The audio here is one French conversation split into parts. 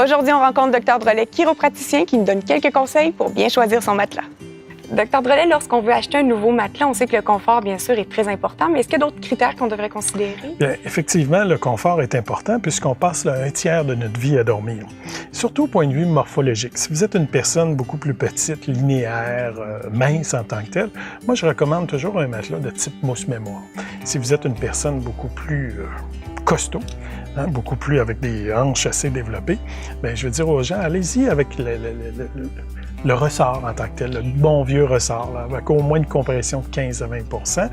Aujourd'hui, on rencontre Dr Drolet, chiropraticien, qui nous donne quelques conseils pour bien choisir son matelas. Dr Drolet, lorsqu'on veut acheter un nouveau matelas, on sait que le confort, bien sûr, est très important, mais est-ce qu'il y a d'autres critères qu'on devrait considérer? Bien, effectivement, le confort est important puisqu'on passe là, un tiers de notre vie à dormir. Surtout au point de vue morphologique. Si vous êtes une personne beaucoup plus petite, linéaire, mince en tant que telle, moi, je recommande toujours un matelas de type mousse-mémoire. Si vous êtes une personne beaucoup plus costaud, beaucoup plus avec des hanches assez développées, bien, je veux dire aux gens, allez-y avec le ressort en tant que tel, le bon vieux ressort, là, avec au moins une compression de 15 à 20 %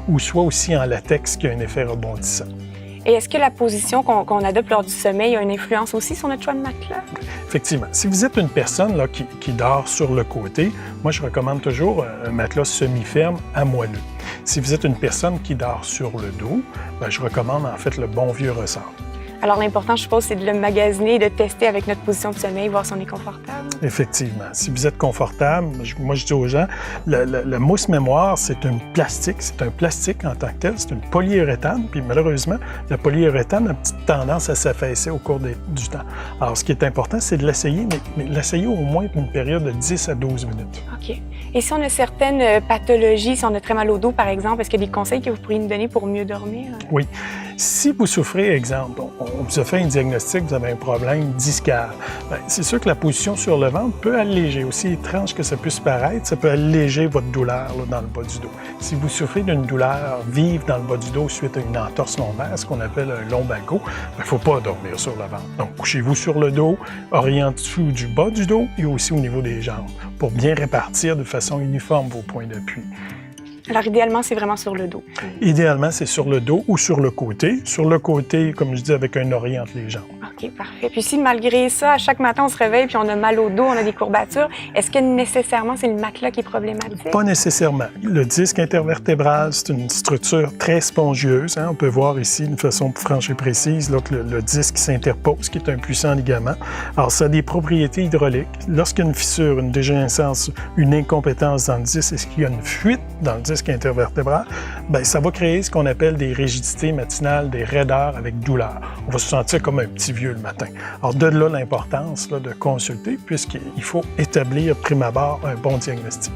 ou soit aussi en latex qui a un effet rebondissant. Et est-ce que la position qu'on adopte lors du sommeil a une influence aussi sur notre choix de matelas? Effectivement. Si vous êtes une personne là, qui dort sur le côté, moi, je recommande toujours un matelas semi-ferme à moelleux. Si vous êtes une personne qui dort sur le dos, bien, je recommande en fait le bon vieux ressort. Alors, l'important, je suppose, c'est de le magasiner et de tester avec notre position de sommeil, voir si on est confortable. Effectivement. Si vous êtes confortable, moi, je dis aux gens, le mousse-mémoire, c'est un plastique en tant que tel, c'est une polyuréthane, puis malheureusement, la polyuréthane a une petite tendance à s'affaisser au cours du temps. Alors, ce qui est important, c'est de l'essayer, mais l'essayer au moins pour une période de 10 à 12 minutes. OK. Et si on a certaines pathologies, si on a très mal au dos, par exemple, est-ce qu'il y a des conseils que vous pourriez nous donner pour mieux dormir? Oui. Si vous souffrez, exemple, on vous a fait un diagnostic, vous avez un problème discal, c'est sûr que la position sur le ventre peut alléger, aussi étrange que ça puisse paraître, ça peut alléger votre douleur là, dans le bas du dos. Si vous souffrez d'une douleur vive dans le bas du dos suite à une entorse lombaire, ce qu'on appelle un lombago, il ne faut pas dormir sur le ventre. Donc, couchez-vous sur le dos, orientez-vous du bas du dos et aussi au niveau des jambes pour bien répartir de façon uniforme vos points d'appui. Alors, idéalement, c'est vraiment sur le dos. Idéalement, c'est sur le dos ou sur le côté. Sur le côté, comme je dis, avec un orient entre les jambes. OK, parfait. Puis si, malgré ça, à chaque matin, on se réveille puis on a mal au dos, on a des courbatures, est-ce que nécessairement, c'est le matelas qui est problématique? Pas nécessairement. Le disque intervertébral, c'est une structure très spongieuse. On peut voir ici, d'une façon franche et précise, là, que le disque s'interpose, qui est un puissant ligament. Alors, ça a des propriétés hydrauliques. Lorsqu'il y a une fissure, une dégénérescence, une incompétence dans le disque, est-ce qu'il y a une fuite dans le disque intervertébral, bien, ça va créer ce qu'on appelle des rigidités matinales, des raideurs avec douleur. On va se sentir comme un petit vieux le matin. Alors, de là l'importance de consulter, puisqu'il faut établir prime abord un bon diagnostic.